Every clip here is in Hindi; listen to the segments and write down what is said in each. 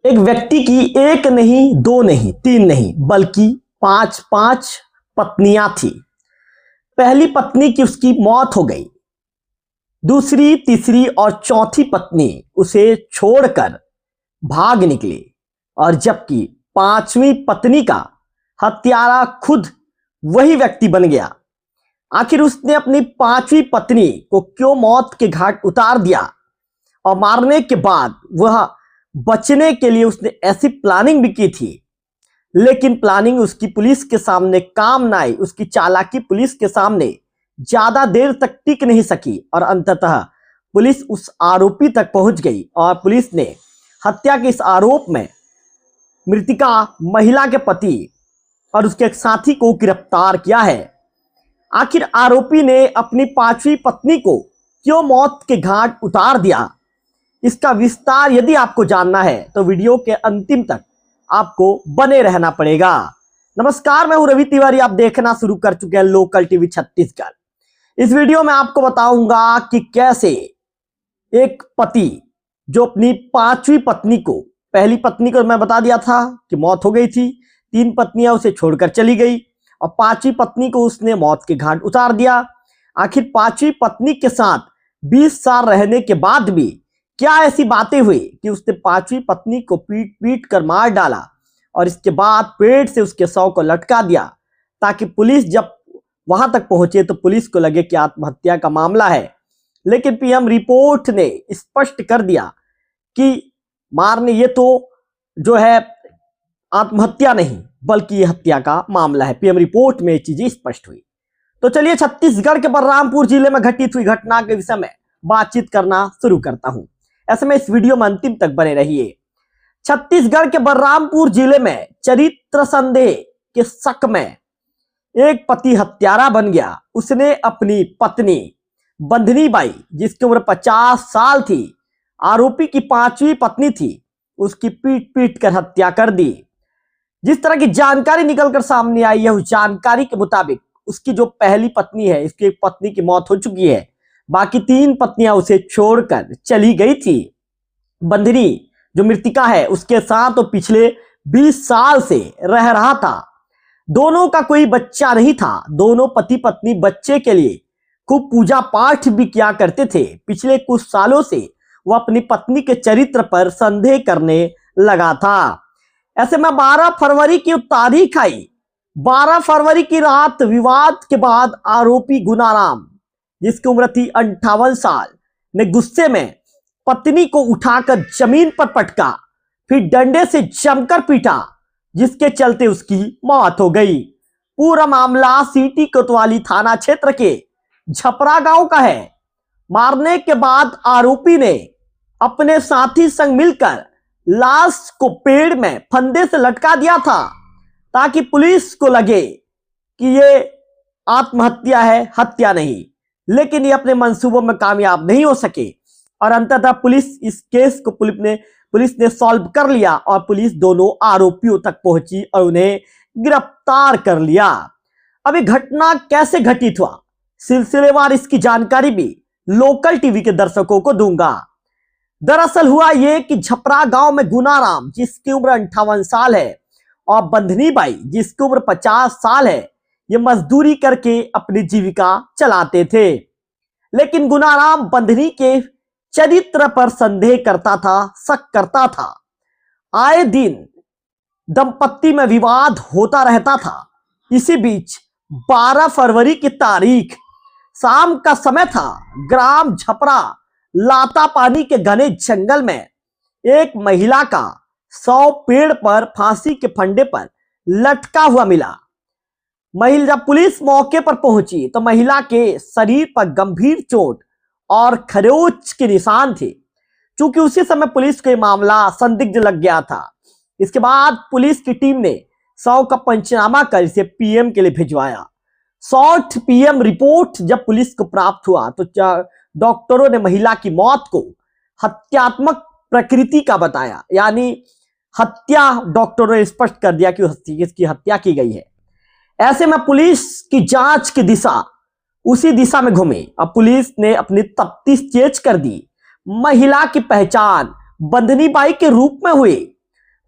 एक व्यक्ति की एक नहीं, दो नहीं, तीन नहीं, बल्कि पांच पांच पत्नियां थी। पहली पत्नी की उसकी मौत हो गई। दूसरी, तीसरी और चौथी पत्नी उसे छोड़कर भाग निकली और जबकि पांचवी पत्नी का हत्यारा खुद वही व्यक्ति बन गया। आखिर उसने अपनी पांचवी पत्नी को क्यों मौत के घाट उतार दिया और मारने के बाद वह बचने के लिए उसने ऐसी प्लानिंग भी की थी, लेकिन प्लानिंग उसकी पुलिस के सामने काम ना आई। उसकी चालाकी पुलिस के सामने ज्यादा देर तक टिक नहीं सकी और अंततः पुलिस उस आरोपी तक पहुंच गई और पुलिस ने हत्या के इस आरोप में मृतिका महिला के पति और उसके एक साथी को गिरफ्तार किया है। आखिर आरोपी ने अपनी पांचवी पत्नी को क्यों मौत के घाट उतार दिया, इसका विस्तार यदि आपको जानना है तो वीडियो के अंतिम तक आपको बने रहना पड़ेगा। नमस्कार, मैं हूं रवि तिवारी। आप देखना शुरू कर चुके हैं लोकल टीवी छत्तीसगढ़। इस वीडियो में आपको बताऊंगा कि कैसे एक पति जो अपनी पांचवी पत्नी को, पहली पत्नी को मैं बता दिया था कि मौत हो गई थी, तीन पत्नियां उसे छोड़कर चली गई और पांचवी पत्नी को उसने मौत के घाट उतार दिया। आखिर पांचवी पत्नी के साथ 20 साल रहने के बाद भी क्या ऐसी बातें हुई कि उसने पांचवी पत्नी को पीट पीट कर मार डाला और इसके बाद पेट से उसके शव को लटका दिया, ताकि पुलिस जब वहां तक पहुंचे तो पुलिस को लगे कि आत्महत्या का मामला है। लेकिन पीएम रिपोर्ट ने स्पष्ट कर दिया कि मारने ये तो जो है आत्महत्या नहीं बल्कि ये हत्या का मामला है। पीएम रिपोर्ट में ये चीजें स्पष्ट हुई। तो चलिए छत्तीसगढ़ के बलरामपुर जिले में घटित हुई घटना के विषय में बातचीत करना शुरू करता हूं। ऐसे में इस वीडियो में अंतिम तक बने रहिए। छत्तीसगढ़ के बलरामपुर जिले में चरित्र संदेह के शक में एक पति हत्यारा बन गया। उसने अपनी पत्नी बंधनी बाई, जिसकी उम्र 50 साल थी, आरोपी की पांचवी पत्नी थी, उसकी पीट पीट कर हत्या कर दी। जिस तरह की जानकारी निकलकर सामने आई है, उस जानकारी के मुताबिक उसकी जो पहली पत्नी है, इसकी एक पत्नी की मौत हो चुकी है, बाकी तीन पत्नियां उसे छोड़कर चली गई थी। बंधनी जो मृतिका है उसके साथ तो पिछले 20 साल से रह रहा था। दोनों का कोई बच्चा नहीं था। दोनों पति पत्नी बच्चे के लिए खूब पूजा पाठ भी किया करते थे। पिछले कुछ सालों से वह अपनी पत्नी के चरित्र पर संदेह करने लगा था। ऐसे में 12 फरवरी की तारीख आई। 12 फरवरी की रात विवाद के बाद आरोपी गुनाराम, जिसकी उम्र थी 58 साल, ने गुस्से में पत्नी को उठाकर जमीन पर पटका, फिर डंडे से जमकर पीटा, जिसके चलते उसकी मौत हो गई। पूरा मामला सिटी कोतवाली थाना क्षेत्र के झपरा गांव का है। मारने के बाद आरोपी ने अपने साथी संग मिलकर लाश को पेड़ में फंदे से लटका दिया था, ताकि पुलिस को लगे कि ये आत्महत्या है, हत्या नहीं। लेकिन ये अपने मंसूबों में कामयाब नहीं हो सके और अंततः पुलिस इस केस को पुलिस ने सॉल्व कर लिया और पुलिस दोनों आरोपियों तक पहुंची और उन्हें गिरफ्तार कर लिया। अब ये घटना कैसे घटित हुआ, सिलसिलेवार इसकी जानकारी भी लोकल टीवी के दर्शकों को दूंगा। दरअसल हुआ यह कि झपरा गांव में गुनाराम, जिसकी उम्र 58 साल है, और बंधनी बाई, जिसकी उम्र 50 साल है, ये मजदूरी करके अपनी जीविका चलाते थे। लेकिन गुनाराम बंधनी के चरित्र पर संदेह करता था, शक करता था। आए दिन दंपत्ति में विवाद होता रहता था। इसी बीच 12 फरवरी की तारीख शाम का समय था। ग्राम झपरा लाता पानी के घने जंगल में एक महिला का शव पेड़ पर फांसी के फंदे पर लटका हुआ मिला। जब पुलिस मौके पर पहुंची तो महिला के शरीर पर गंभीर चोट और खरोच के निशान थे। चूंकि उसी समय पुलिस को यह मामला संदिग्ध लग गया था, इसके बाद पुलिस की टीम ने शव का पंचनामा कर इसे पीएम के लिए भिजवाया। शॉर्ट पीएम रिपोर्ट जब पुलिस को प्राप्त हुआ तो डॉक्टरों ने महिला की मौत को हत्यात्मक प्रकृति का बताया, यानी हत्या डॉक्टरों ने स्पष्ट कर दिया कि इसकी हत्या की गई है। ऐसे में पुलिस की जांच की दिशा उसी दिशा में घूमी। अब पुलिस ने अपनी तफ्तीश तेज कर दी। महिला की पहचान बंधनी बाई के रूप में हुई।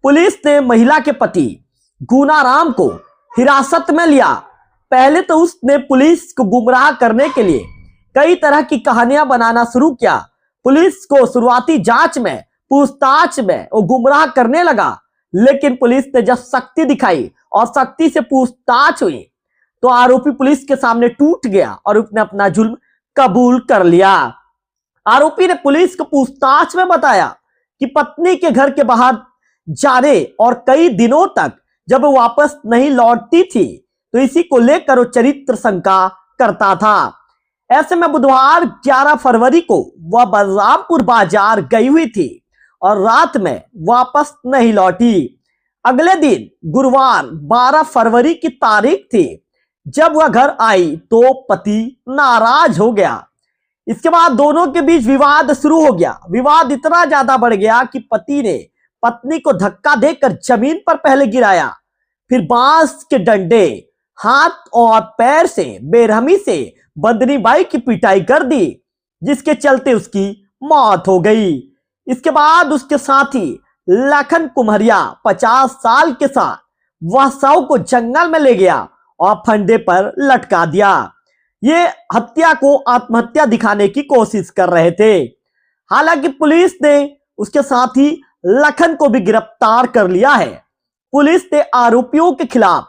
पुलिस ने महिला के पति गुनाराम को हिरासत में लिया। पहले तो उसने पुलिस को गुमराह करने के लिए कई तरह की कहानियां बनाना शुरू किया। पुलिस को शुरुआती जांच में, पूछताछ में वो गुमराह करने लगा, लेकिन पुलिस ने जब सख्ती दिखाई और सख्ती से पूछताछ हुई तो आरोपी पुलिस के सामने टूट गया और उसने अपना जुल्म कबूल कर लिया। आरोपी ने पुलिस को पूछताछ में बताया कि पत्नी के घर के बाहर जाने और कई दिनों तक जब वो वापस नहीं लौटती थी तो इसी को लेकर वो चरित्र शंका करता था। ऐसे में बुधवार 11 फरवरी को वह बलरामपुर बाजार गई हुई थी और रात में वापस नहीं लौटी। अगले दिन गुरुवार 12 फरवरी की तारीख थी। जब वह घर आई तो पति नाराज हो गया। इसके बाद दोनों के बीच विवाद शुरू हो गया। विवाद इतना ज्यादा बढ़ गया कि पति ने पत्नी को धक्का देकर जमीन पर पहले गिराया, फिर बांस के डंडे, हाथ और पैर से बेरहमी से बंदनी बाई की पिटाई कर दी, जिसके चलते उसकी मौत हो गई। इसके बाद उसके साथी लखन कुम्हरिया 50 साल के साथ वह शव को जंगल में ले गया और फंदे पर लटका दिया। ये हत्या को आत्महत्या दिखाने की कोशिश कर रहे थे। हालांकि पुलिस ने उसके साथी लखन को भी गिरफ्तार कर लिया है। पुलिस ने आरोपियों के खिलाफ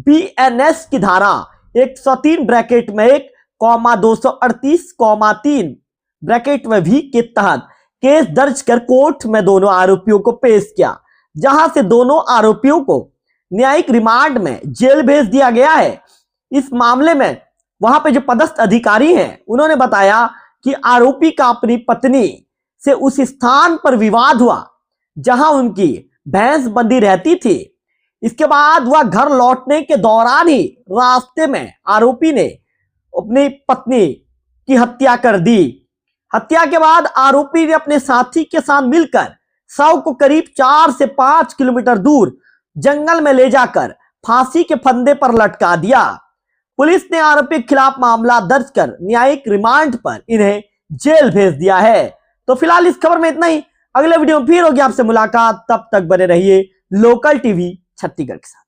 बीएनएस की धारा 103 ब्रैकेट में 1,238,3 ब्रैकेट में भी के तहत केस दर्ज कर कोर्ट में दोनों आरोपियों को पेश किया, जहां से दोनों आरोपियों को न्यायिक रिमांड में जेल भेज दिया गया है। इस मामले में वहां पे जो पदस्थ अधिकारी हैं उन्होंने बताया कि आरोपी का अपनी पत्नी से उस स्थान पर विवाद हुआ जहां उनकी भैंस बंधी रहती थी। इसके बाद वह घर लौटने के दौरान ही रास्ते में आरोपी ने अपनी पत्नी की हत्या कर दी। हत्या के बाद आरोपी ने अपने साथी के साथ मिलकर शव को करीब 4 से 5 किलोमीटर दूर जंगल में ले जाकर फांसी के फंदे पर लटका दिया। पुलिस ने आरोपी के खिलाफ मामला दर्ज कर न्यायिक रिमांड पर इन्हें जेल भेज दिया है। तो फिलहाल इस खबर में इतना ही। अगले वीडियो में फिर होगी आपसे मुलाकात। तब तक बने रहिए लोकल टीवी छत्तीसगढ़ के साथ।